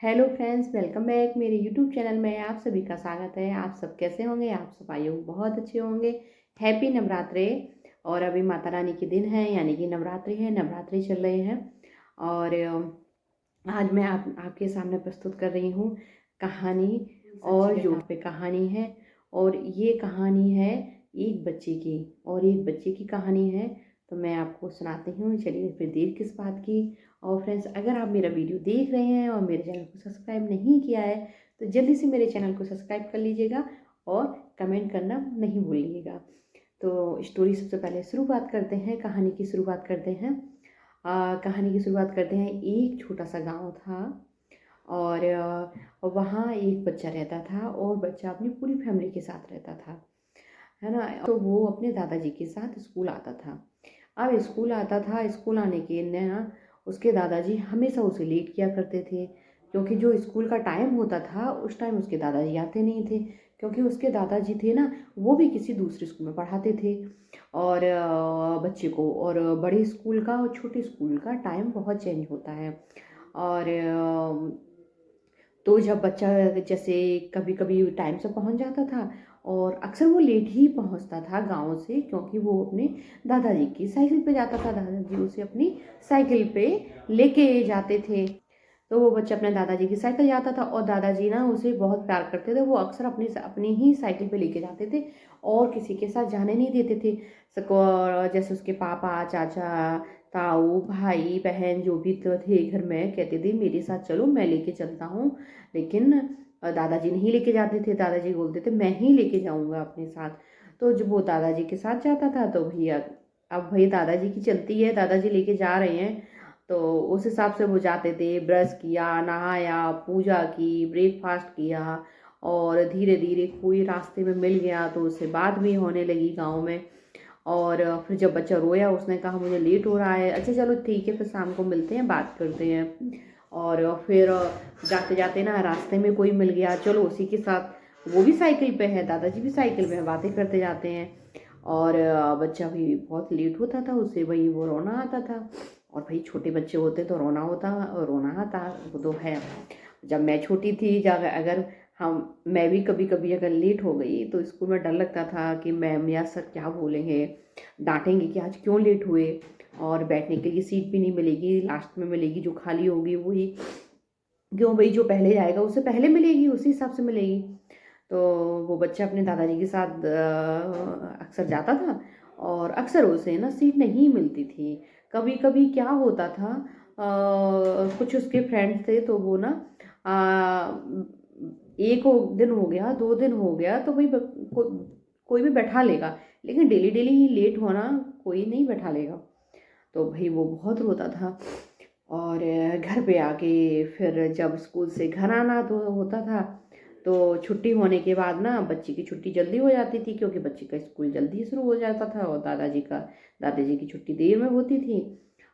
Hello friends, welcome back मेरे YouTube channel में। आप सभी का स्वागत है। आप सब कैसे होंगे? आप सब आए हो बहुत अच्छे होंगे। हैप्पी नवरात्रे। और अभी माता रानी के दिन है, यानी कि नवरात्रि है, नवरात्रि चल रहे हैं। और आज मैं आपके सामने प्रस्तुत कर रही हूँ कहानी। और जो पे कहानी है, और ये कहानी है एक बच्चे की, और एक बच्चे की कहानी है। तो मैं आपको सुनाती हूँ। चलिए फिर देर किस बात की। और फ्रेंड्स, अगर आप मेरा वीडियो देख रहे हैं और मेरे चैनल को सब्सक्राइब नहीं किया है तो जल्दी से मेरे चैनल को सब्सक्राइब कर लीजिएगा और कमेंट करना नहीं भूलिएगा। तो स्टोरी सबसे पहले शुरुआत करते हैं, कहानी की शुरुआत करते हैं। कहानी की शुरुआत करते हैं। एक छोटा सा गांव था, और वहाँ एक बच्चा रहता था, और बच्चा अपनी पूरी फैमिली के साथ रहता था, है ना। तो वो अपने दादाजी के साथ स्कूल आता था। अब स्कूल आता था, स्कूल आने के लिए ना उसके दादाजी हमेशा उसे लेट किया करते थे, क्योंकि जो स्कूल का टाइम होता था उस टाइम उसके दादाजी आते नहीं थे, क्योंकि उसके दादाजी थे ना, वो भी किसी दूसरे स्कूल में पढ़ाते थे। और बच्चे को, और बड़े स्कूल का और छोटे स्कूल का टाइम बहुत चेंज होता है। और तो जब बच्चा जैसे कभी कभी टाइम से पहुंच जाता था, और अक्सर वो लेट ही पहुंचता था गांव से, क्योंकि वो अपने दादाजी की साइकिल पे जाता था। दादाजी उसे अपनी साइकिल पे लेके जाते थे। तो वो बच्चा अपने दादाजी की साइकिल जाता था, और दादाजी ना उसे बहुत प्यार करते थे। वो अक्सर अपनी ही साइकिल पे लेके जाते थे, और किसी के साथ जाने नहीं देते थे। जैसे उसके पापा, चाचा, ताऊ, भाई बहन जो भी तो थे घर में, कहते थे मेरे साथ चलो, मैं लेके चलता हूँ। लेकिन दादाजी नहीं लेके जाते थे। दादाजी बोलते थे मैं ही लेके जाऊंगा अपने साथ। तो जब वो दादाजी के साथ जाता था तो भैया, अब भाई दादाजी की चलती है, दादाजी लेके जा रहे हैं, तो उस हिसाब से वो जाते थे। ब्रश किया, नहाया, पूजा की, ब्रेकफास्ट किया, और धीरे धीरे कोई रास्ते में मिल गया तो उससे बात भी होने लगी गांव में। और फिर जब बच्चा रोया, उसने कहा मुझे लेट हो रहा है, अच्छा चलो ठीक है, फिर शाम को मिलते हैं, बात करते हैं। और फिर जाते जाते ना रास्ते में कोई मिल गया, चलो उसी के साथ, वो भी साइकिल पे है, दादाजी भी साइकिल पे है, बातें करते जाते हैं। और बच्चा भी बहुत लेट होता था, उससे वही वो रोना आता था। और भाई छोटे बच्चे होते तो रोना आता, वो तो है। जब मैं छोटी थी, जब अगर हम मैं भी कभी कभी अगर लेट हो गई तो स्कूल में डर लगता था कि मैम या सर क्या बोलेंगे, डांटेंगे कि आज क्यों लेट हुए। और बैठने के लिए सीट भी नहीं मिलेगी, लास्ट में मिलेगी, जो खाली होगी वही, क्यों भाई जो पहले जाएगा उसे पहले मिलेगी, उसी हिसाब से मिलेगी। तो वो बच्चा अपने दादाजी के साथ अक्सर जाता था, और अक्सर उसे ना सीट नहीं मिलती थी। कभी कभी क्या होता था, कुछ उसके फ्रेंड्स थे, तो वो ना दिन हो गया, 2 दिन हो गया, तो भाई कोई भी बैठा लेगा, लेकिन डेली डेली ही लेट होना कोई नहीं बैठा लेगा। तो भाई वो बहुत रोता था। और घर पे आके फिर जब स्कूल से घर आना तो होता था, तो छुट्टी होने के बाद ना बच्ची की छुट्टी जल्दी हो जाती थी, क्योंकि बच्ची का स्कूल जल्दी शुरू हो जाता था, और दादाजी की छुट्टी देर में होती थी।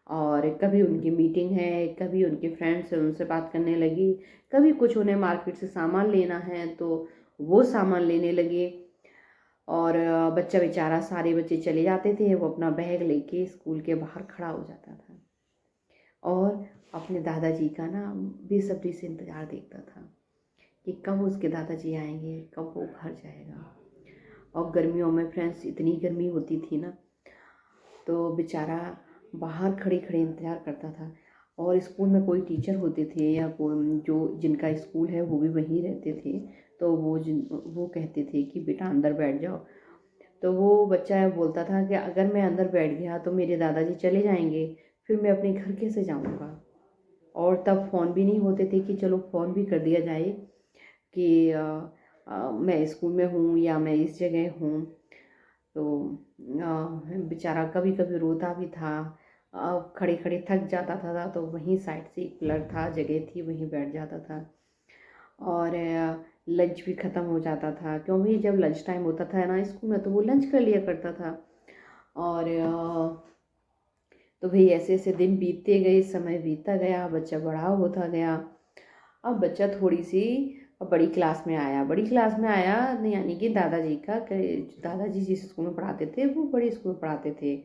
और कभी उनकी मीटिंग है, कभी उनके फ्रेंड्स हैं उनसे बात करने लगी, कभी कुछ उन्हें मार्केट से सामान लेना है तो वो सामान लेने लगे। और बच्चा बेचारा, सारे बच्चे चले जाते थे, वो अपना बैग लेके स्कूल के बाहर खड़ा हो जाता था, और अपने दादाजी का ना बेसब्री से इंतज़ार देखता था कि कब उसके दादाजी आएंगे, कब वो घर जाएगा। और गर्मियों में फ्रेंड्स इतनी गर्मी होती थी ना, तो बेचारा बाहर खड़े खड़े इंतज़ार करता था। और स्कूल में कोई टीचर होते थे, या कोई जो जिनका स्कूल है वो भी वहीं रहते थे, तो वो कहते थे कि बेटा अंदर बैठ जाओ। तो वो बच्चा बोलता था कि अगर मैं अंदर बैठ गया तो मेरे दादाजी चले जाएंगे, फिर मैं अपने घर कैसे जाऊंगा। और तब फ़ोन भी नहीं होते थे कि चलो फ़ोन भी कर दिया जाए कि मैं स्कूल में हूँ या मैं इस जगह हूँ। तो बेचारा कभी कभी रोता भी था, खड़े खड़े थक जाता था, तो वहीं साइड से एक पिलर था, जगह थी, वहीं बैठ जाता था। और लंच भी ख़त्म हो जाता था, क्योंकि जब लंच टाइम होता था ना स्कूल में, तो वो लंच कर लिया करता था। और तो भाई ऐसे ऐसे दिन बीतते गए, समय बीतता गया, बच्चा बड़ा होता गया। अब बच्चा थोड़ी सी बड़ी क्लास में आया, यानी कि दादाजी जिस स्कूल में पढ़ाते थे वो बड़े स्कूल में पढ़ाते थे,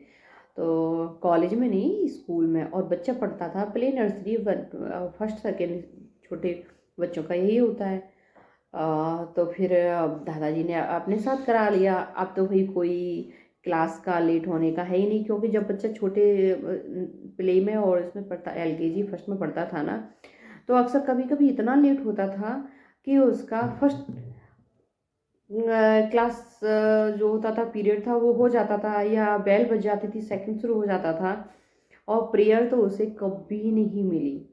तो कॉलेज में नहीं, स्कूल में। और बच्चा पढ़ता था प्ले नर्सरी, फर्स्ट सेकेंड छोटे बच्चों का यही होता है। तो फिर दादाजी ने अपने साथ करा लिया। अब तो भाई कोई क्लास का लेट होने का है ही नहीं, क्योंकि जब बच्चा छोटे प्ले में और इसमें पढ़ता, LKG फर्स्ट में पढ़ता था ना, तो अक्सर कभी कभी इतना लेट होता था कि उसका फर्स्ट क्लास जो होता था पीरियड था वो हो जाता था, या बेल बज जाती थी, सेकंड शुरू हो जाता था, और प्रेयर तो उसे कभी नहीं मिली।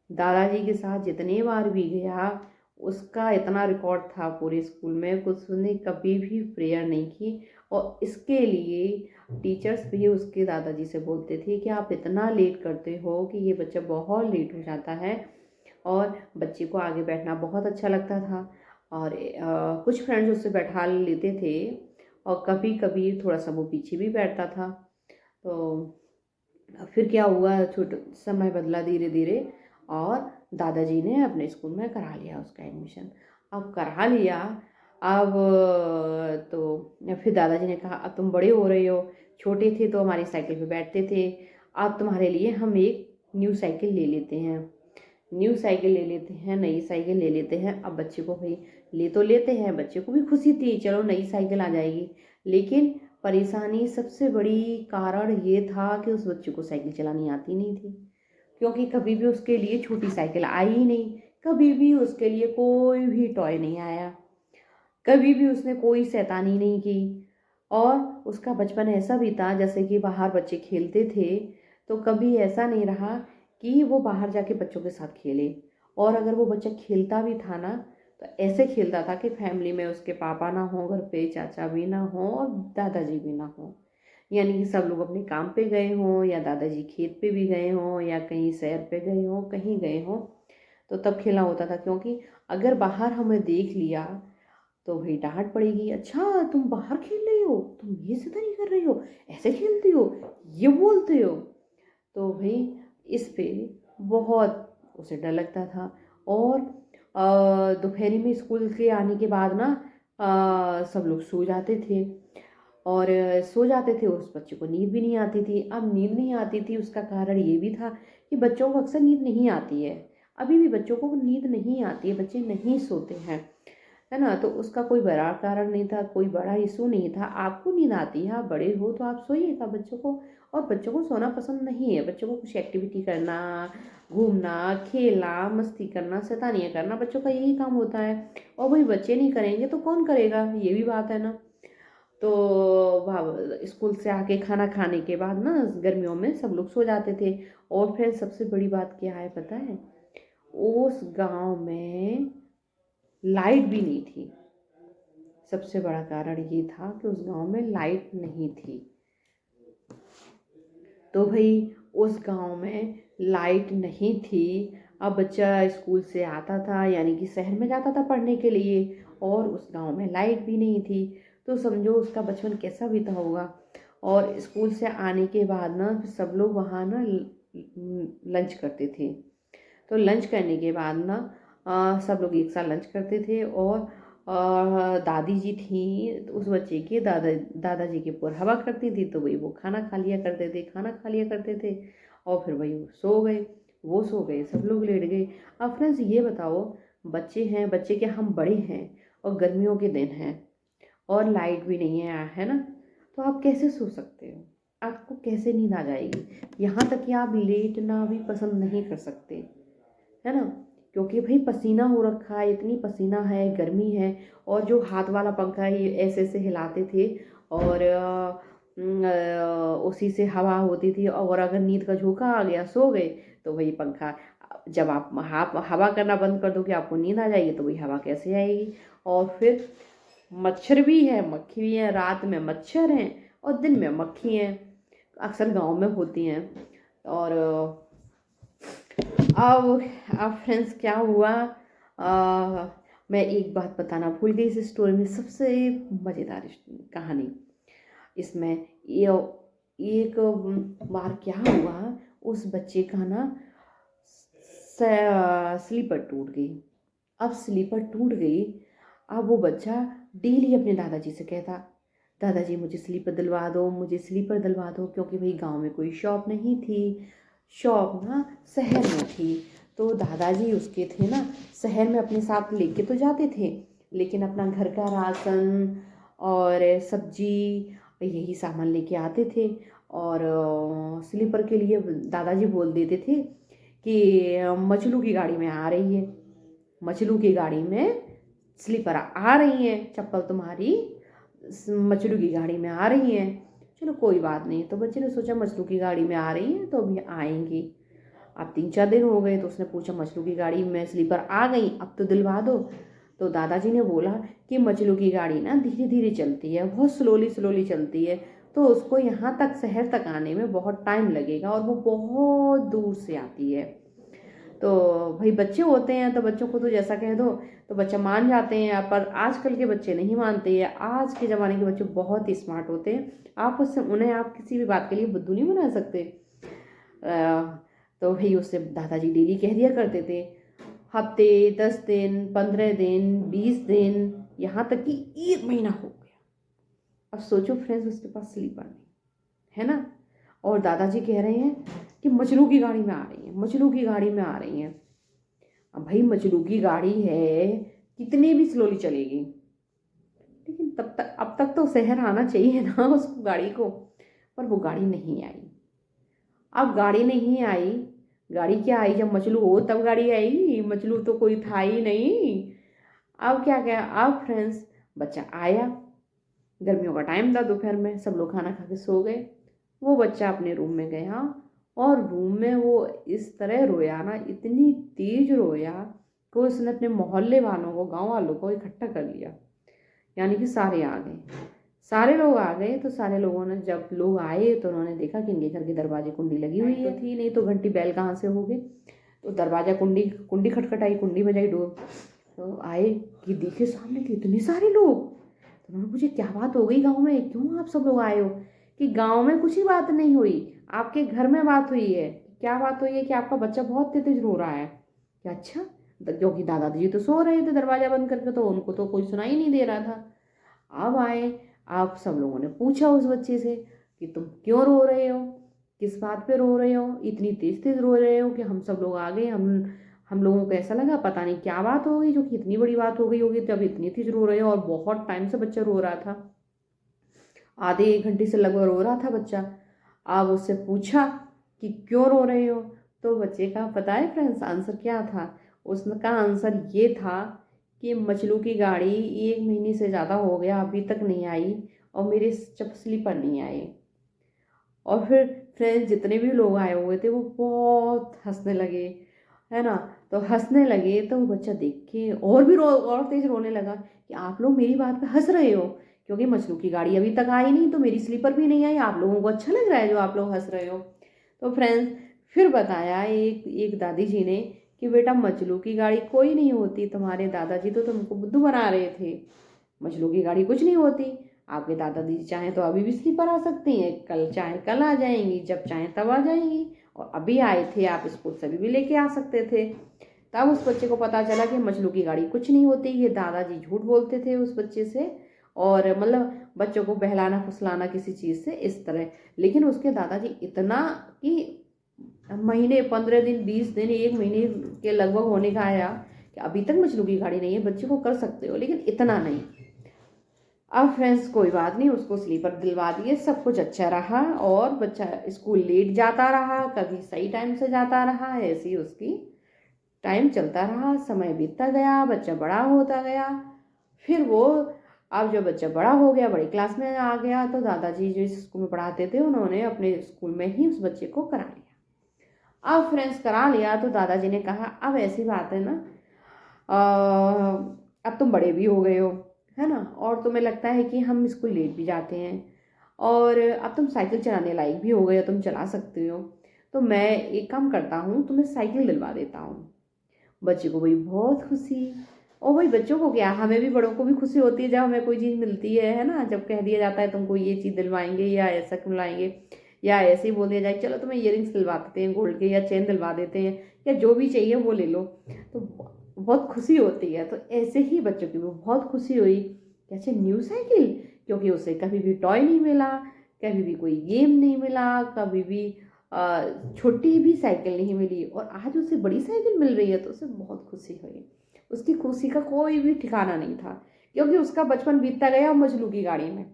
दादाजी के साथ जितने बार भी गया, उसका इतना रिकॉर्ड था पूरे स्कूल में, कुछ उसने कभी भी प्रेयर नहीं की। और इसके लिए टीचर्स भी उसके दादाजी से बोलते थे कि आप इतना लेट करते हो कि ये बच्चा बहुत लेट हो जाता है। और बच्चे को आगे बैठना बहुत अच्छा लगता था, और कुछ फ्रेंड्स उससे बैठा लेते थे, और कभी कभी थोड़ा सा वो पीछे भी बैठता था। तो फिर क्या हुआ, छोटे समय बदला धीरे धीरे, और दादाजी ने अपने स्कूल में करा लिया उसका एडमिशन। अब करा लिया, अब तो फिर दादाजी ने कहा अब तुम बड़े हो रहे हो, छोटे थे तो हमारी साइकिल पे बैठते थे, अब तुम्हारे लिए हम एक न्यू साइकिल ले लेते हैं, न्यू साइकिल ले लेते हैं, नई साइकिल ले लेते हैं। अब बच्चे को भाई ले तो लेते हैं, बच्चे को भी खुशी थी, चलो नई साइकिल आ जाएगी। लेकिन परेशानी सबसे बड़ी कारण ये था कि उस बच्चे को साइकिल चलानी आती नहीं थी, क्योंकि कभी भी उसके लिए छोटी साइकिल आई ही नहीं, कभी भी उसके लिए कोई भी टॉय नहीं आया, कभी भी उसने कोई शैतानी नहीं की। और उसका बचपन ऐसा भी था, जैसे कि बाहर बच्चे खेलते थे, तो कभी ऐसा नहीं रहा कि वो बाहर जाके बच्चों के साथ खेले। और अगर वो बच्चा खेलता भी था ना, तो ऐसे खेलता था कि फैमिली में उसके पापा ना हो, घर पे चाचा भी ना हो और दादाजी भी ना हो, यानी कि सब लोग अपने काम पे गए हों, या दादाजी खेत पे भी गए हों, या कहीं सैर पे गए हों, कहीं गए हों, तो तब खेलना होता था। क्योंकि अगर बाहर हमें देख लिया तो भाई डांट पड़ेगी, अच्छा तुम बाहर खेल रही हो, तुम ये सीधा नहीं कर रही हो, ऐसे खेलती हो, ये बोलते हो। तो भाई इस पे बहुत उसे डर लगता था। और दोपहरी में स्कूल के आने के बाद ना सब लोग सो जाते थे, और सो जाते थे, उस बच्चे को नींद भी नहीं आती थी। अब नींद नहीं आती थी उसका कारण ये भी था कि बच्चों को अक्सर नींद नहीं आती है, अभी भी बच्चों को नींद नहीं आती है, बच्चे नहीं सोते हैं, है ना। तो उसका कोई बड़ा कारण नहीं था, कोई बड़ा इशू नहीं था। आपको नींद आती है, आप बड़े हो तो आप सोइएगा बच्चों को। और बच्चों को सोना पसंद नहीं है, बच्चों को कुछ एक्टिविटी करना, घूमना, खेलना, मस्ती करना, शैतानियाँ करना, बच्चों का यही काम होता है। और वही बच्चे नहीं करेंगे तो कौन करेगा, ये भी बात है ना। तो स्कूल से आके खाना खाने के बाद ना गर्मियों में सब लोग सो जाते थे। और फिर सबसे बड़ी बात क्या है पता है, उस गांव में लाइट भी नहीं थी। सबसे बड़ा कारण ये था कि उस गांव में लाइट नहीं थी। तो भाई उस गांव में लाइट नहीं थी। अब बच्चा स्कूल से आता था, यानी कि शहर में जाता था पढ़ने के लिए, और उस गांव में लाइट भी नहीं थी। तो समझो उसका बचपन कैसा बीता होगा। और स्कूल से आने के बाद ना सब लोग वहाँ ना लंच करते थे। तो लंच करने के बाद ना सब लोग एक साथ लंच करते थे। और दादी जी थी, तो उस बच्चे के दादाजी के ऊपर हवा करती थी, तो वही वो खाना खा लिया करते थे, खाना खा लिया करते थे। और फिर वही सो गए, वो सो गए, सब लोग लेट गए। अब फ्रेंड्स ये बताओ, बच्चे हैं, बच्चे के हम बड़े हैं, और गर्मियों के दिन हैं, और लाइट भी नहीं है ना, तो आप कैसे सो सकते हो, आपको कैसे नींद आ जाएगी। यहाँ तक कि आप लेटना भी पसंद नहीं कर सकते, है ना। क्योंकि भाई पसीना हो रखा है, इतनी पसीना है, गर्मी है। और जो हाथ वाला पंखा है ये ऐसे ऐसे हिलाते थे, और उसी से हवा होती थी। और अगर नींद का झोंका आ गया, सो गए, तो वही पंखा, जब आप हवा करना बंद कर दोगे आपको नींद आ जाएगी, तो वही हवा कैसे आएगी। और फिर मच्छर भी है, मक्खी भी है, रात में मच्छर हैं और दिन में मक्खी हैं, अक्सर गांव में होती हैं। और अब फ्रेंड्स क्या हुआ, मैं एक बात बताना भूल गई इस स्टोरी में, सबसे मज़ेदार कहानी इसमें ये, एक बार क्या हुआ, उस बच्चे का ना स्लीपर टूट गई। अब स्लीपर टूट गई, अब वो बच्चा डेली अपने दादाजी से कहता, दादाजी मुझे स्लीपर दिलवा दो, मुझे स्लीपर दिलवा दो, क्योंकि भाई गांव में कोई शॉप नहीं थी, शॉप ना शहर में थी। तो दादाजी उसके थे ना, शहर में अपने साथ लेके तो जाते थे, लेकिन अपना घर का राशन और सब्जी यही सामान लेके आते थे। और स्लीपर के लिए दादाजी बोल देते थे कि मचलू की गाड़ी में आ रही है, मचलू की गाड़ी में स्लीपर आ रही है, चप्पल तुम्हारी मचलू की गाड़ी में आ रही है। चलो कोई बात नहीं, तो बच्चे ने सोचा मचलू की गाड़ी में आ रही है तो अभी आएंगी। अब 3-4 दिन हो गए तो उसने पूछा मचलू की गाड़ी में स्लीपर आ गई, अब तो दिलवा दो। तो दादाजी ने बोला कि मचलू की गाड़ी ना धीरे धीरे चलती है, बहुत स्लोली स्लोली चलती है, तो उसको यहाँ तक शहर तक आने में बहुत टाइम लगेगा और वो बहुत दूर से आती है। तो भाई बच्चे होते हैं तो बच्चों को तो जैसा कह दो तो बच्चा मान जाते हैं, पर आजकल के बच्चे नहीं मानते हैं। आज के ज़माने के बच्चे बहुत ही स्मार्ट होते हैं, आप उससे उन्हें आप किसी भी बात के लिए बुद्धू नहीं बना सकते। तो भाई उससे दादाजी डेली कह दिया करते थे, हफ्ते 10 दिन 15 दिन 20 दिन, यहाँ तक कि 1 महीना हो गया। अब सोचो फ्रेंड्स, उसके पास स्लीपर नहीं है ना, और दादाजी कह रहे हैं कि मजनू की गाड़ी में आ रही है, मजनू की गाड़ी में आ रही हैं। अब भाई मजनू की गाड़ी है, कितनी भी स्लोली चलेगी, लेकिन तब तक अब तक तो शहर आना चाहिए ना उसको गाड़ी को, पर वो गाड़ी नहीं आई। अब गाड़ी नहीं आई, गाड़ी क्या आई, जब मचलू हो तब गाड़ी आई, मचलू तो कोई था ही नहीं। अब क्या क्या, अब फ्रेंड्स बच्चा आया, गर्मियों का टाइम था, दोपहर में सब लोग खाना खा के सो गए। वो बच्चा अपने रूम में गया और रूम में वो इस तरह रोया ना, इतनी तेज रोया कि उसने अपने मोहल्ले वालों को, गांव वालों को इकट्ठा कर लिया। यानी कि सारे आ गए, सारे लोग आ गए। तो सारे लोगों ने, जब लोग आए तो उन्होंने देखा कि इनके घर के दरवाजे कुंडी लगी हुई है, थी नहीं तो घंटी बैल कहाँ से हो गए। तो दरवाजा कुंडी कुंडी खटखटाई, कुंडी बजाई, डोर तो आए कि देखे सामने कि इतने सारे लोग। तो उन्होंने पूछे क्या बात हो गई गांव में, क्यों आप सब लोग आए हो। कि गांव में कुछ ही बात नहीं हुई, आपके घर में बात हुई है। क्या बात हुई है कि आपका बच्चा बहुत तेज रो रहा है। क्या अच्छा, क्योंकि दादाजी तो सो रहे थे दरवाजा बंद करके, तो उनको तो कोई सुनाई नहीं दे रहा था। अब आए, आप सब लोगों ने पूछा उस बच्चे से कि तुम क्यों रो रहे हो, किस बात पे रो रहे हो, इतनी तेज तेज रो रहे हो कि हम सब लोग आ गए, हम लोगों को ऐसा लगा पता नहीं क्या बात हो गई, जो कि इतनी बड़ी बात हो गई होगी तब इतनी तेज रो रहे हो। और बहुत टाइम से बच्चा रो रहा था, आधे 1 घंटे से लगभग रो रहा था बच्चा। आप उससे पूछा कि क्यों रो रहे हो, तो बच्चे का पता है फ्रेंड्स आंसर क्या था। उसका आंसर ये था कि मछलू की गाड़ी 1 महीने से ज़्यादा हो गया अभी तक नहीं आई, और मेरे स्लीपर नहीं आए। और फिर फ्रेंड्स जितने भी लोग आए हुए थे वो बहुत हंसने लगे, है ना। तो हंसने लगे तो वो बच्चा देख के और भी और तेज रोने लगा कि आप लोग मेरी बात पे हंस रहे हो, क्योंकि मजनू की गाड़ी अभी तक आई नहीं तो मेरी स्लीपर भी नहीं आई, आप लोगों को अच्छा लग रहा है जो आप लोग हंस रहे हो। तो फ्रेंड्स फिर बताया एक एक दादी जी ने कि बेटा मजनू की गाड़ी कोई नहीं होती, तुम्हारे दादाजी तो तुमको बुद्धू बना रहे थे, मजनू की गाड़ी कुछ नहीं होती। आपके दादाजी चाहें तो अभी भी स्लीपर आ सकती हैं, कल चाहे कल आ जाएंगी, जब चाहें तब आ जाएंगी, और अभी आए थे आप स्कूल से अभी भी लेके आ सकते थे। तब उस बच्चे को पता चला कि मजनू की गाड़ी कुछ नहीं होती, ये दादाजी झूठ बोलते थे उस बच्चे से, और मतलब बच्चों को बहलाना फुसलाना किसी चीज़ से इस तरह। लेकिन उसके दादाजी इतना कि महीने 15 दिन 20 दिन 1 महीने के लगभग होने का आया कि अभी तक मजनू की गाड़ी नहीं है, बच्चे को कर सकते हो लेकिन इतना नहीं। अब फ्रेंड्स कोई बात नहीं, उसको स्लीपर दिलवा दिए, सब कुछ अच्छा रहा, और बच्चा स्कूल लेट जाता रहा, कभी सही टाइम से जाता रहा, ऐसे ही उसकी टाइम चलता रहा, समय बीतता गया, बच्चा बड़ा होता गया। फिर वो, अब जब बच्चा बड़ा हो गया, बड़ी क्लास में आ गया, तो दादाजी जो इस स्कूल में पढ़ाते थे उन्होंने अपने स्कूल में ही उस बच्चे को करा लिया। अब फ्रेंड्स करा लिया तो दादाजी ने कहा अब ऐसी बात है ना, अब तुम बड़े भी हो गए हो, है ना, और तुम्हें लगता है कि हम स्कूल लेट भी जाते हैं, और अब तुम साइकिल चलाने लायक भी हो गए हो, तुम चला सकते हो, तो मैं एक काम करता हूँ, तुम्हें साइकिल दिलवा देता हूँ। बच्चे को भाई बहुत खुशी, और भाई बच्चों को क्या, हमें भी बड़ों को भी खुशी होती है जब हमें कोई चीज़ मिलती है ना, जब कह दिया जाता है तुमको ये चीज़ दिलवाएंगे या ऐसा दिलवाएंगे, या ऐसे ही बोल दिया जाए चलो तुम्हें इयरिंग्स दिलवा देते हैं गोल्ड के, या चेन दिलवा देते हैं, या जो भी चाहिए वो ले लो, तो बहुत खुशी होती है। तो ऐसे ही बच्चों की भी बहुत खुशी हुई कि अच्छा न्यू साइकिल, क्योंकि उसे कभी भी टॉय नहीं मिला, कभी भी कोई गेम नहीं मिला, कभी भी छोटी भी साइकिल नहीं मिली और आज उसे बड़ी साइकिल मिल रही है तो उसे बहुत खुशी हुई। उसकी खुशी का कोई भी ठिकाना नहीं था, क्योंकि उसका बचपन बीतता गया मजलू की गाड़ी में,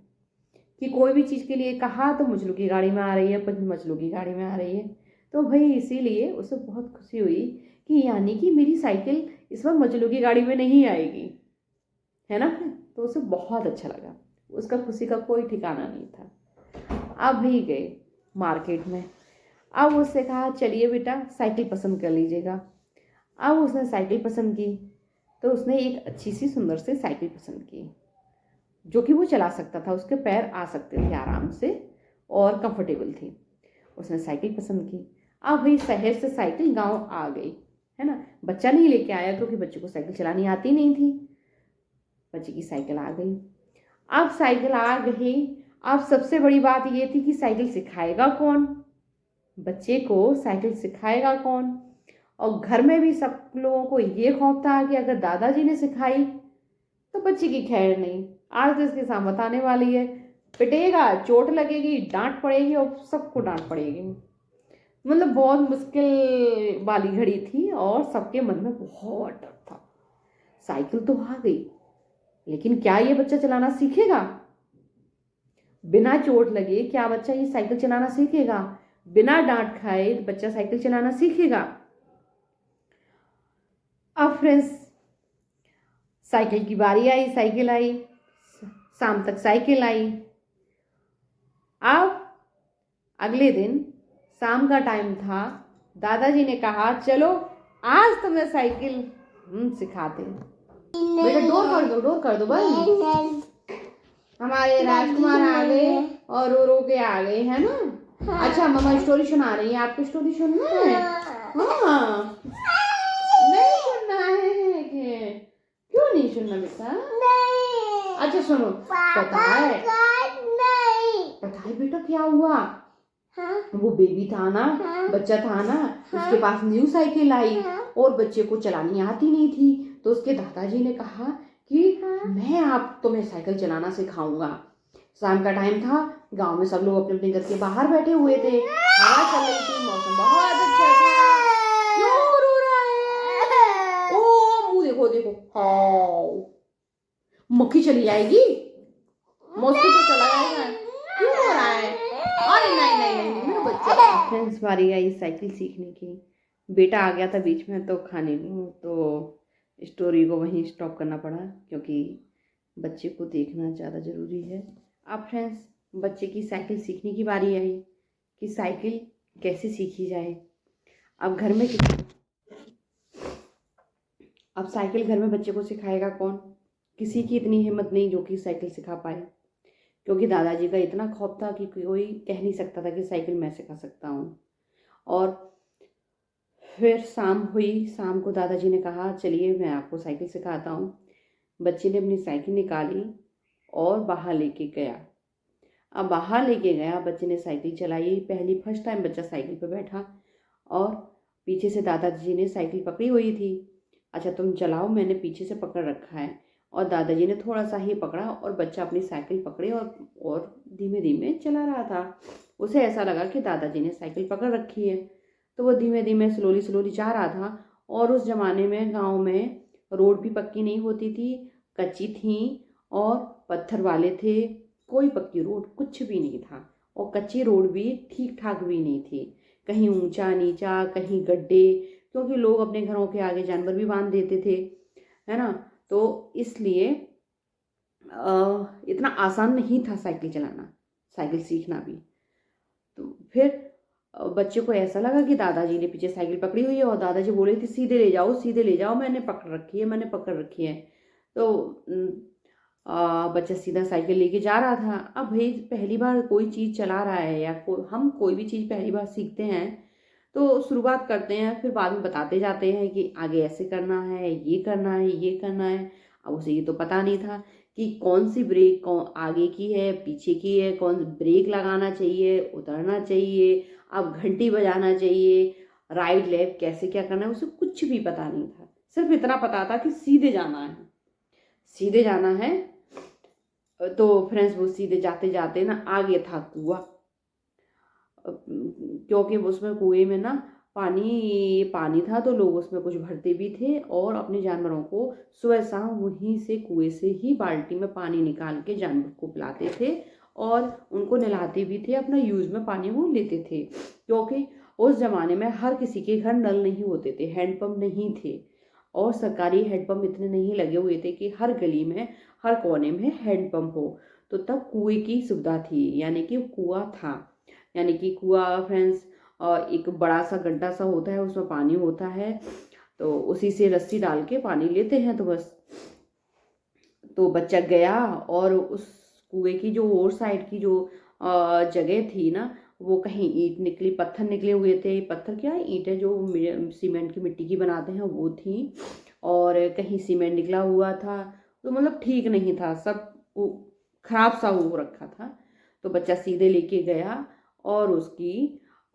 कि कोई भी चीज़ के लिए कहा तो मजलू की गाड़ी में आ रही है, पर मजलू की गाड़ी में आ रही है। तो भाई इसीलिए उसे बहुत खुशी हुई कि यानी कि मेरी साइकिल इस बार मजलू की गाड़ी में नहीं आएगी, है ना। तो उसे बहुत अच्छा लगा, उसका खुशी का कोई ठिकाना नहीं था। अब भी गए मार्केट में, अब उससे कहा चलिए बेटा साइकिल पसंद कर लीजिएगा। अब उसने साइकिल पसंद की, तो उसने एक अच्छी सी सुंदर सी साइकिल पसंद की जो कि वो चला सकता था, उसके पैर आ सकते थे आराम से और कंफर्टेबल थी। उसने साइकिल पसंद की। अब भाई शहर से साइकिल गांव आ गई, है ना। बच्चा नहीं लेके आया क्योंकि बच्चे को साइकिल चलानी आती नहीं थी। बच्चे की साइकिल आ गई। अब साइकिल आ गई, अब सबसे बड़ी बात ये थी कि साइकिल सिखाएगा कौन, बच्चे को साइकिल सिखाएगा कौन। और घर में भी सब लोगों को ये खौफ था कि अगर दादाजी ने सिखाई तो बच्चे की खैर नहीं, आज तो इसके सामत आने वाली है, पिटेगा, चोट लगेगी, डांट पड़ेगी और सबको डांट पड़ेगी। मतलब बहुत मुश्किल वाली घड़ी थी और सबके मन में बहुत डर था। साइकिल तो आ गई, लेकिन क्या ये बच्चा चलाना सीखेगा? बिना चोट लगे क्या बच्चा ये साइकिल चलाना सीखेगा? बिना डांट खाए बच्चा साइकिल चलाना सीखेगा? अब फ्रेंड्स साइकिल की बारी आई, साइकिल आई, शाम तक साइकिल आई। अब अगले दिन शाम का टाइम था, दादाजी ने कहा चलो आज तुम्हें साइकिल सिखाते हैं। बेटा डोर कर दो बस। हमारे राजकुमार आ गए और रो रो के आ गए, है ना। हाँ। अच्छा मम्मा स्टोरी सुना रही है, आपको स्टोरी सुनना है? हाँ नहीं सुनना है कि क्यों नहीं सुनना बेटा? नहीं। अच्छा सुनो, पता है बेटा क्या हुआ? हाँ? वो बेबी था ना, हाँ? बच्चा था ना, हाँ? उसके पास न्यू साइकिल आई, हाँ? और बच्चे को चलानी आती नहीं थी। तो उसके दादाजी ने कहा कि हाँ? मैं आप तुम्हें साइकिल चलाना सिखाऊंगा। शाम का टाइम था, गांव में सब लोग अपने अपने घर के बाहर बैठे हुए थे, हवा चल रही थी, मौसम बहुत अच्छा था। क्यों रो रहा है? ओ मुंह देखो देखो, हाँ मक्खी चली आएगी, मॉस्किटो चला जाएगा। क्यों हो रहा है? अरे नहीं नहीं नहीं, नहीं मेरा बच्चा। फ्रेंड्स बारी आई साइकिल सीखने की, बेटा आ गया था बीच में तो खाने तो स्टोरी को वहीं स्टॉप करना पड़ा, क्योंकि बच्चे को देखना ज़्यादा ज़रूरी है। अब फ्रेंड्स बच्चे की साइकिल सीखने की बारी आई कि साइकिल कैसे सीखी जाए। अब घर में अब साइकिल घर में बच्चे को सिखाएगा कौन? किसी की इतनी हिम्मत नहीं जो कि साइकिल सिखा पाए, क्योंकि दादाजी का इतना खौफ था कि कोई कह नहीं सकता था कि साइकिल मैं सिखा सकता हूँ। और फिर शाम हुई, शाम को दादाजी ने कहा चलिए मैं आपको साइकिल सिखाता हूँ। बच्चे ने अपनी साइकिल निकाली और बाहर लेके गया। अब बाहर लेके गया, बच्चे ने साइकिल चलाई, फर्स्ट टाइम बच्चा साइकिल पर बैठा और पीछे से दादाजी ने साइकिल पकड़ी हुई थी। अच्छा तुम चलाओ, मैंने पीछे से पकड़ रखा है। और दादाजी ने थोड़ा सा ही पकड़ा और बच्चा अपनी साइकिल पकड़े और धीमे धीमे चला रहा था। उसे ऐसा लगा कि दादाजी ने साइकिल पकड़ रखी है, तो वो धीमे धीमे स्लोली स्लोली जा रहा था। और उस ज़माने में गांव में रोड भी पक्की नहीं होती थी, कच्ची थी और पत्थर वाले थे, कोई पक्की रोड कुछ भी नहीं था। और कच्ची रोड भी ठीक ठाक भी नहीं थी, कहीं ऊंचा नीचा, कहीं गड्ढे, क्योंकि लोग अपने घरों के आगे जानवर भी बांध देते थे, है ना। तो इसलिए इतना आसान नहीं था साइकिल चलाना, साइकिल सीखना भी। तो फिर बच्चे को ऐसा लगा कि दादाजी ने पीछे साइकिल पकड़ी हुई है और दादाजी बोले थे सीधे ले जाओ सीधे ले जाओ, मैंने पकड़ रखी है मैंने पकड़ रखी है। तो बच्चा सीधा साइकिल लेके जा रहा था। अब भाई पहली बार कोई चीज़ चला रहा है या हम कोई भी चीज़ पहली बार सीखते हैं तो शुरुआत करते हैं, फिर बाद में बताते जाते हैं कि आगे ऐसे करना है, ये करना है, ये करना है। अब उसे ये तो पता नहीं था कि कौन सी ब्रेक कौन आगे की है पीछे की है, कौन ब्रेक लगाना चाहिए उतरना चाहिए, अब घंटी बजाना चाहिए, राइट लेफ्ट कैसे क्या करना है, उसे कुछ भी पता नहीं था। सिर्फ इतना पता था कि सीधे जाना है, सीधे जाना है। तो फ्रेंड्स वो सीधे जाते जाते ना आगे था कुआं। क्योंकि उसमें कुएं में ना पानी पानी था, तो लोग उसमें कुछ भरते भी थे और अपने जानवरों को सुबह शाम वहीं से कुएं से ही बाल्टी में पानी निकाल के जानवर को पिलाते थे और उनको नहलाते भी थे, अपना यूज में पानी वो लेते थे। क्योंकि उस जमाने में हर किसी के घर नल नहीं होते थे, हैंडपंप नहीं थे और सरकारी हैंडपंप इतने नहीं लगे हुए थे कि हर गली में हर कोने में हैंडपंप हो। तो तब कुएं की सुविधा थी, यानी कि कुआं था। यानी कि कुआं फ्रेंड्स एक बड़ा सा गड्ढा सा होता है, उसमें पानी होता है, तो उसी से रस्सी डाल के पानी लेते हैं। तो बस, तो बच्चा गया और उस कुएं की जो और साइड की जो जगह थी ना, वो कहीं ईंट निकली, पत्थर निकले हुए थे, पत्थर क्या ईंटें जो सीमेंट की मिट्टी की बनाते हैं वो थी, और कहीं सीमेंट निकला हुआ था। तो मतलब ठीक नहीं था, सब खराब सा हो रखा था। तो बच्चा सीधे लेके गया और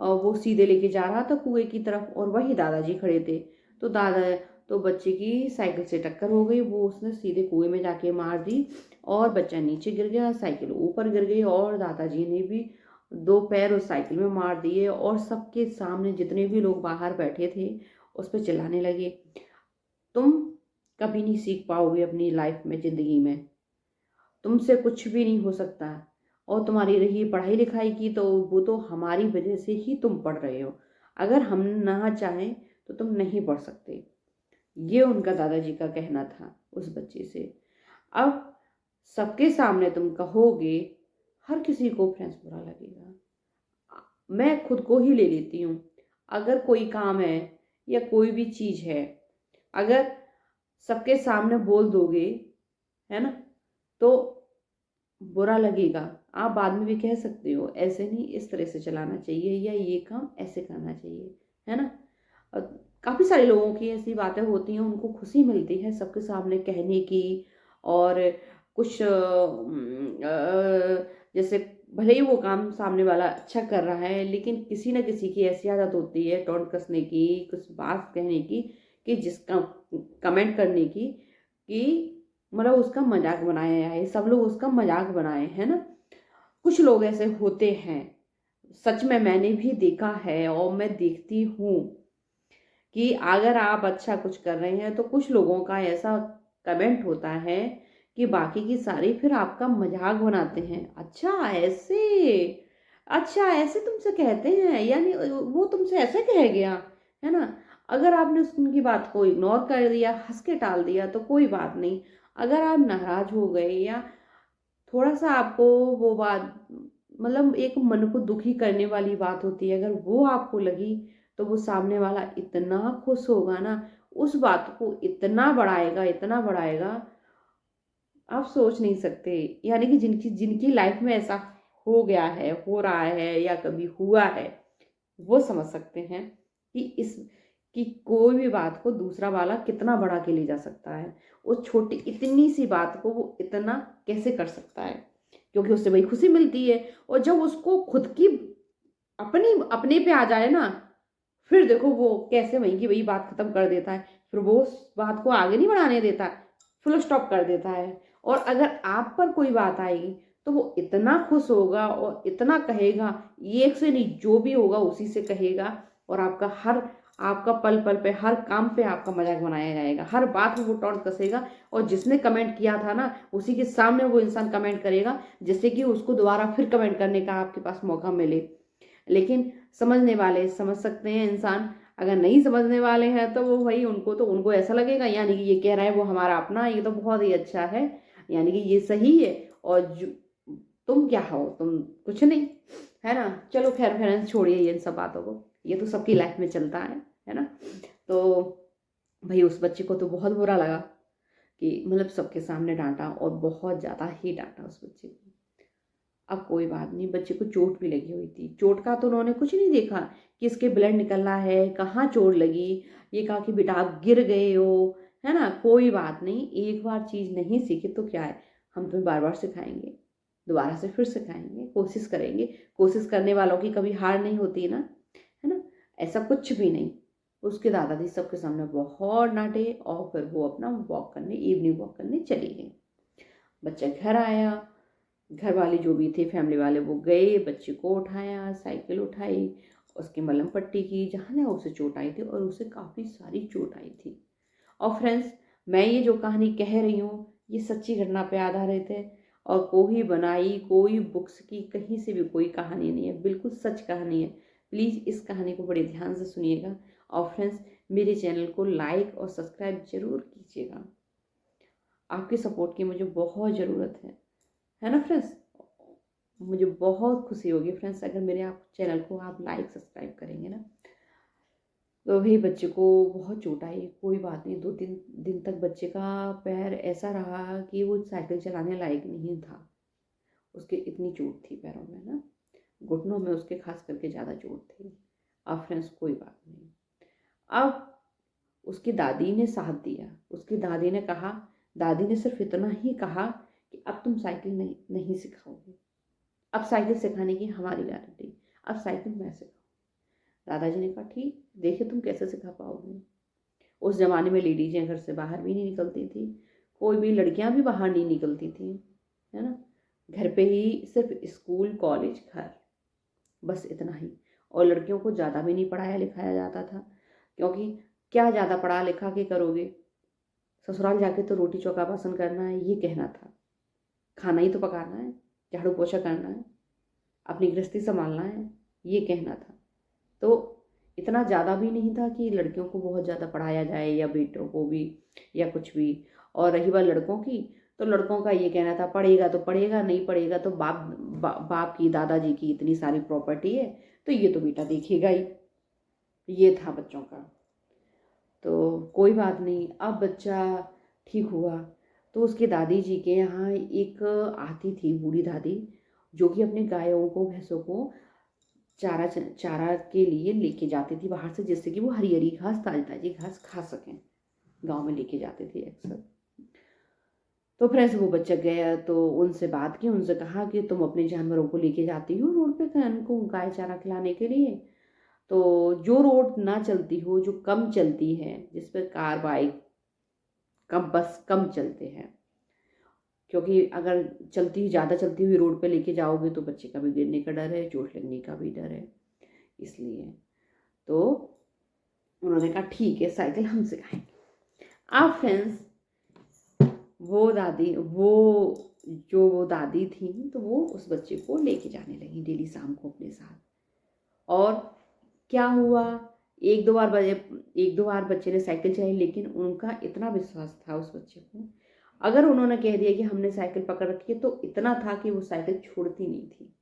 वो सीधे लेके जा रहा था कुएं की तरफ, और वही दादाजी खड़े थे। तो तो बच्चे की साइकिल से टक्कर हो गई, वो उसने सीधे कुएं में जाके मार दी और बच्चा नीचे गिर गया, साइकिल ऊपर गिर गई और दादाजी ने भी 2 पैर उस साइकिल में मार दिए और सबके सामने जितने भी लोग बाहर बैठे थे उस पर चिल्लाने लगे, तुम कभी नहीं सीख पाओगे अपनी लाइफ में, ज़िंदगी में तुमसे कुछ भी नहीं हो सकता। और तुम्हारी रही पढ़ाई लिखाई की, तो वो तो हमारी वजह से ही तुम पढ़ रहे हो, अगर हम ना चाहें तो तुम नहीं पढ़ सकते। ये उनका दादाजी का कहना था उस बच्चे से। अब सबके सामने तुम कहोगे, हर किसी को फ्रेंड्स बुरा लगेगा। मैं खुद को ही ले लेती हूँ, अगर कोई काम है या कोई भी चीज़ है, अगर सबके सामने बोल दोगे, है ना, तो बुरा लगेगा। आप बाद में भी कह सकते हो ऐसे नहीं, इस तरह से चलाना चाहिए या ये काम ऐसे करना चाहिए, है ना। काफ़ी सारे लोगों की ऐसी बातें होती हैं, उनको खुशी मिलती है सबके सामने कहने की। और कुछ जैसे भले ही वो काम सामने वाला अच्छा कर रहा है, लेकिन किसी न किसी की ऐसी आदत होती है टोंट कसने की, कुछ बात कहने की, कि जिसका कमेंट करने की, कि मतलब उसका मजाक बनाया है, सब लोग उसका मजाक बनाए, है ना। कुछ लोग ऐसे होते हैं, सच में मैंने भी देखा है और मैं देखती हूँ कि अगर आप अच्छा कुछ कर रहे हैं तो कुछ लोगों का ऐसा कमेंट होता है कि बाकी की सारी फिर आपका मजाक बनाते हैं। अच्छा ऐसे तुमसे कहते हैं, यानी वो तुमसे ऐसे कह गया, है ना। अगर आपने उनकी बात को इग्नोर कर दिया, हंस के टाल दिया, तो कोई बात नहीं। अगर आप नाराज हो गए या थोड़ा सा आपको वो बात, मतलब एक मन को दुखी करने वाली बात होती है, अगर वो आपको लगी, तो वो सामने वाला इतना खुश होगा ना, उस बात को इतना बढ़ाएगा, इतना बढ़ाएगा, आप सोच नहीं सकते। यानी कि जिनकी जिनकी लाइफ में ऐसा हो गया है, हो रहा है या कभी हुआ है, वो समझ सकते हैं कि इस कि कोई भी बात को दूसरा वाला कितना बढ़ा के ले जा सकता है। उस छोटी इतनी सी बात को वो इतना कैसे कर सकता है, क्योंकि उससे वही खुशी मिलती है। और जब उसको खुद की अपनी अपने पे आ जाए ना, फिर देखो वो कैसे वहीं की वही बात खत्म कर देता है, फिर वो उस बात को आगे नहीं बढ़ाने देता, फुल स्टॉप कर देता है। और अगर आप पर कोई बात आएगी तो वो इतना खुश होगा और इतना कहेगा, एक से नहीं जो भी होगा उसी से कहेगा, और आपका पल पल पे हर काम पे आपका मजाक बनाया जाएगा, हर बात में वो टॉन्ट कसेगा। और जिसने कमेंट किया था ना, उसी के सामने वो इंसान कमेंट करेगा, जिससे कि उसको दोबारा फिर कमेंट करने का आपके पास मौका मिले। लेकिन समझने वाले समझ सकते हैं इंसान, अगर नहीं समझने वाले हैं तो वो भाई उनको ऐसा लगेगा, यानी कि ये कह रहा है वो हमारा अपना, ये तो बहुत ही अच्छा है, यानी कि ये सही है, और तुम क्या हो, तुम कुछ नहीं, है ना। चलो खैर फ्रेंड्स, छोड़िए इन सब बातों को, ये तो सबकी लाइफ में चलता है ना। तो भाई उस बच्चे को तो बहुत बुरा लगा कि मतलब सबके सामने डांटा, और बहुत ज़्यादा ही डांटा उस बच्चे को। अब कोई बात नहीं, बच्चे को चोट भी लगी हुई थी, चोट का तो उन्होंने कुछ नहीं देखा कि इसके ब्लड निकल रहा है, कहाँ चोट लगी। ये कहा कि बेटा आप गिर गए हो, है ना, कोई बात नहीं, एक बार चीज़ नहीं सीखी तो क्या है, हम तुम्हें बार बार सिखाएंगे, दोबारा से फिर सिखाएंगे, कोशिश करेंगे। कोशिश करने वालों की कभी हार नहीं होती ना, है ना। ऐसा कुछ भी नहीं। उसके दादाजी सबके सामने बहुत डांटे और फिर वो अपना वॉक करने, इवनिंग वॉक करने चली गई। बच्चा घर आया, घर वाले जो भी थे फैमिली वाले वो गए, बच्चे को उठाया, साइकिल उठाई, उसकी मलहम पट्टी की, जहाँ जहाँ उसे चोट आई थी, और उसे काफ़ी सारी चोट आई थी। और फ्रेंड्स, मैं ये जो कहानी कह रही हूँ ये सच्ची घटना पे आधारित है, और कोई बनाई कोई बुक्स की कहीं से भी कोई कहानी नहीं है, बिल्कुल सच कहानी है। प्लीज़ इस कहानी को बड़े ध्यान से सुनिएगा। और फ्रेंड्स, मेरे चैनल को लाइक और सब्सक्राइब जरूर कीजिएगा। आपके सपोर्ट की मुझे बहुत ज़रूरत है ना फ्रेंड्स। मुझे बहुत खुशी होगी फ्रेंड्स अगर मेरे आप चैनल को आप लाइक सब्सक्राइब करेंगे ना। तो भाई बच्चे को बहुत चोट आई, कोई बात नहीं, 2-3 दिन तक बच्चे का पैर ऐसा रहा कि वो साइकिल चलाने लायक नहीं था। उसके इतनी चोट थी पैरों में ना, घुटनों में उसके खास करके ज़्यादा चोट थी। अब फ्रेंड्स कोई बात नहीं, अब उसकी दादी ने साथ दिया। उसकी दादी ने कहा, दादी ने सिर्फ इतना ही कहा कि अब तुम साइकिल नहीं सिखाओगे, अब साइकिल सिखाने की हमारी गारंटी, अब साइकिल मैं सिखाऊँ। दादाजी ने कहा ठीक, देखिए तुम कैसे सिखा पाओगे। उस ज़माने में लेडीजें घर से बाहर भी नहीं निकलती थी, कोई भी लड़कियां भी बाहर नहीं निकलती थी, है ना। घर पे ही सिर्फ स्कूल कॉलेज घर, बस इतना ही। और लड़कियों को ज़्यादा भी नहीं पढ़ाया लिखाया जाता था, क्योंकि क्या ज़्यादा पढ़ा लिखा के करोगे, ससुराल जाके तो रोटी चौका बासन करना है, ये कहना था। खाना ही तो पकाना है, झाड़ू पोछा करना है, अपनी गृहस्थी संभालना है, ये कहना था। तो इतना ज़्यादा भी नहीं था कि लड़कियों को बहुत ज़्यादा पढ़ाया जाए, या बेटों को भी, या कुछ भी। और रही बात लड़कों की, तो लड़कों का ये कहना था पढ़ेगा तो पढ़ेगा, नहीं पढ़ेगा तो बाप की, दादाजी की इतनी सारी प्रॉपर्टी है तो ये तो बेटा देखेगा ही, ये था बच्चों का। तो कोई बात नहीं, अब बच्चा ठीक हुआ तो उसके दादी जी के यहाँ एक आती थी बूढ़ी दादी, जो कि अपने गायों को भैंसों को चारा के लिए लेके जाती थी बाहर से, जिससे कि वो हरी हरी घास, ताजी ताजी घास खा सकें। गांव में लेके जाते थे अक्सर। तो फ्रेंड्स वो बच्चा गया तो उनसे बात की, उनसे कहा कि तुम अपने जानवरों को लेके जाती हो रोड पे उनको गाय चारा खिलाने के लिए, तो जो रोड ना चलती हो, जो कम चलती है, जिस पर कार बाइक कम बस कम चलते हैं, क्योंकि अगर ज़्यादा चलती हुई रोड पे लेके जाओगे तो बच्चे का भी गिरने का डर है, चोट लगने का भी डर है, इसलिए। तो उन्होंने कहा ठीक है, साइकिल हम सिखाएंगे। अब फ्रेंड्स वो दादी थी, तो वो उस बच्चे को लेके जाने लगी डेली शाम को अपने साथ। और क्या हुआ, एक दो बार बच्चे ने साइकिल चलाई, लेकिन उनका इतना विश्वास था उस बच्चे को, अगर उन्होंने कह दिया कि हमने साइकिल पकड़ रखी है तो इतना था कि वो साइकिल छोड़ती नहीं थी।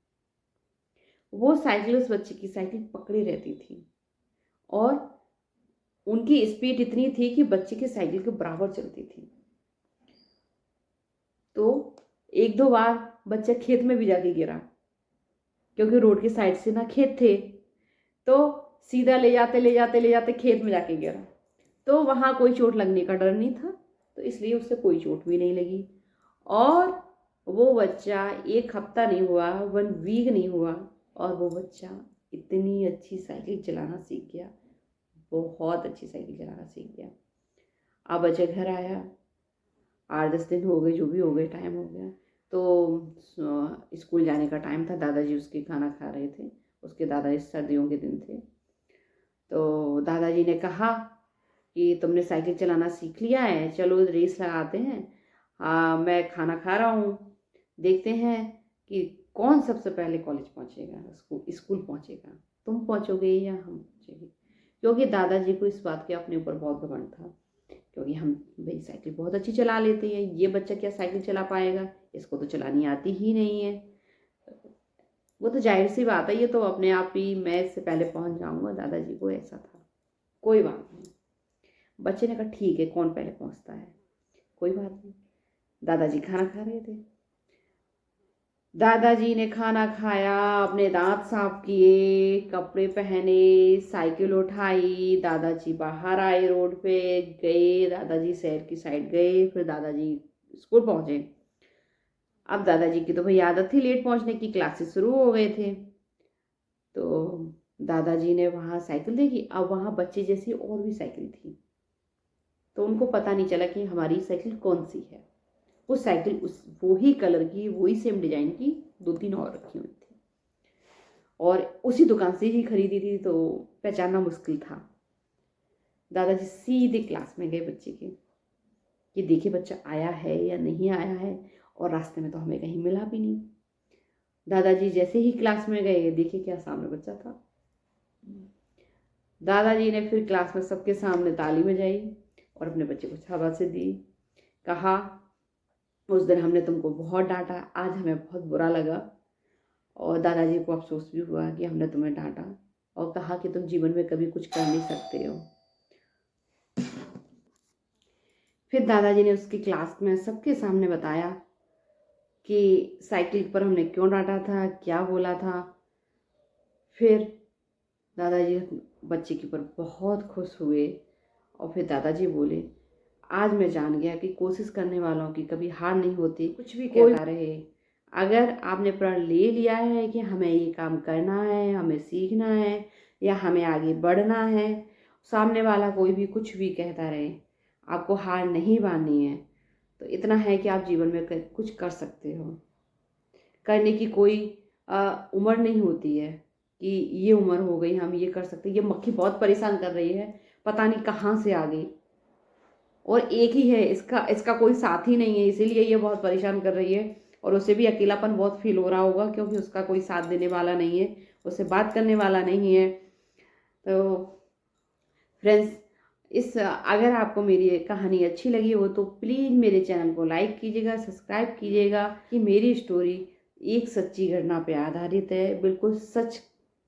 वो साइकिल उस बच्चे की साइकिल पकड़ी रहती थी, और उनकी स्पीड इतनी थी कि बच्चे की साइकिल के बराबर चलती थी। तो एक दो बार बच्चा खेत में भी जाके गिरा, क्योंकि रोड के साइड से ना खेत थे, तो सीधा ले जाते खेत में जाके गिरा। तो वहाँ कोई चोट लगने का डर नहीं था, तो इसलिए उससे कोई चोट भी नहीं लगी। और वो बच्चा 1 हफ्ता नहीं हुआ, 1 वीक नहीं हुआ, और वो बच्चा इतनी अच्छी साइकिल चलाना सीख गया, बहुत अच्छी साइकिल चलाना सीख गया। अब बच्चा घर आया, 8-10 दिन हो गए, जो भी हो गए, टाइम हो गया, तो स्कूल जाने का टाइम था। दादाजी उसके खाना खा रहे थे, उसके दादाजी, सर्दियों के दिन थे। तो दादाजी ने कहा कि तुमने साइकिल चलाना सीख लिया है, चलो रेस लगाते हैं। मैं खाना खा रहा हूँ, देखते हैं कि कौन सबसे पहले कॉलेज पहुँचेगा, स्कूल पहुँचेगा, तुम पहुँचोगे या हम पहुँचेंगे। क्योंकि दादाजी को इस बात के अपने ऊपर बहुत घमंड था, क्योंकि हम भाई साइकिल बहुत अच्छी चला लेते हैं, ये बच्चा क्या साइकिल चला पाएगा, इसको तो चलानी आती ही नहीं है। वो तो जाहिर सी बात है, ये तो अपने आप ही मैं इससे पहले पहुंच जाऊंगा, दादाजी को ऐसा था। कोई बात नहीं, बच्चे ने कहा ठीक है, कौन पहले पहुंचता है, कोई बात नहीं। दादाजी खाना खा रहे थे, दादाजी ने खाना खाया, अपने दांत साफ किए, कपड़े पहने, साइकिल उठाई, दादाजी बाहर आए, रोड पे गए, दादाजी शहर की साइड गए, फिर दादाजी स्कूल पहुंचे। अब दादाजी की तो भाई आदत थी लेट पहुंचने की, क्लासेस शुरू हो गए थे। तो दादाजी ने वहाँ साइकिल देखी, अब वहाँ बच्चे जैसी और भी साइकिल थी, तो उनको पता नहीं चला कि हमारी साइकिल कौन सी है। वो साइकिल उस वही कलर की, वही सेम डिजाइन की 2-3 और रखी हुई थी, और उसी दुकान से ही खरीदी थी, तो पहचानना मुश्किल था। दादाजी सीधे क्लास में गए बच्चे के कि देखिए बच्चा आया है या नहीं आया है, और रास्ते में तो हमें कहीं मिला भी नहीं। दादाजी जैसे ही क्लास में गए, देखिए क्या सामने बच्चा था। दादाजी ने फिर क्लास में सबके सामने ताली बजाई और अपने बच्चे को शाबाशी दी। कहा, उस दिन हमने तुमको बहुत डांटा, आज हमें बहुत बुरा लगा, और दादाजी को अफसोस भी हुआ कि हमने तुम्हें डांटा, और कहा कि तुम जीवन में कभी कुछ कर नहीं सकते हो। फिर दादाजी ने उसकी क्लास में सबके सामने बताया कि साइकिल पर हमने क्यों डांटा था, क्या बोला था। फिर दादाजी बच्चे के ऊपर बहुत खुश हुए, और फिर दादाजी बोले, आज मैं जान गया कि कोशिश करने वालों की कभी हार नहीं होती, कुछ भी कहता रहे। अगर आपने प्रण ले लिया है कि हमें ये काम करना है, हमें सीखना है, या हमें आगे बढ़ना है, सामने वाला कोई भी कुछ भी कहता रहे, आपको हार नहीं माननी है। तो इतना है कि आप जीवन में कुछ कर सकते हो। करने की कोई उम्र नहीं होती है कि ये उम्र हो गई हम ये कर सकते। ये मक्खी बहुत परेशान कर रही है, पता नहीं कहाँ से आ गई, और एक ही है, इसका कोई साथी नहीं है, इसीलिए ये बहुत परेशान कर रही है। और उसे भी अकेलापन बहुत फील हो रहा होगा, क्योंकि उसका कोई साथ देने वाला नहीं है, उससे बात करने वाला नहीं है। तो फ्रेंड्स, अगर आपको मेरी कहानी अच्छी लगी हो तो प्लीज़ मेरे चैनल को लाइक कीजिएगा, सब्सक्राइब कीजिएगा। कि मेरी स्टोरी एक सच्ची घटना पे आधारित है, बिल्कुल सच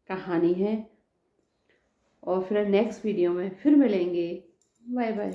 कहानी है। और फिर नेक्स्ट वीडियो में फिर मिलेंगे। Bye bye.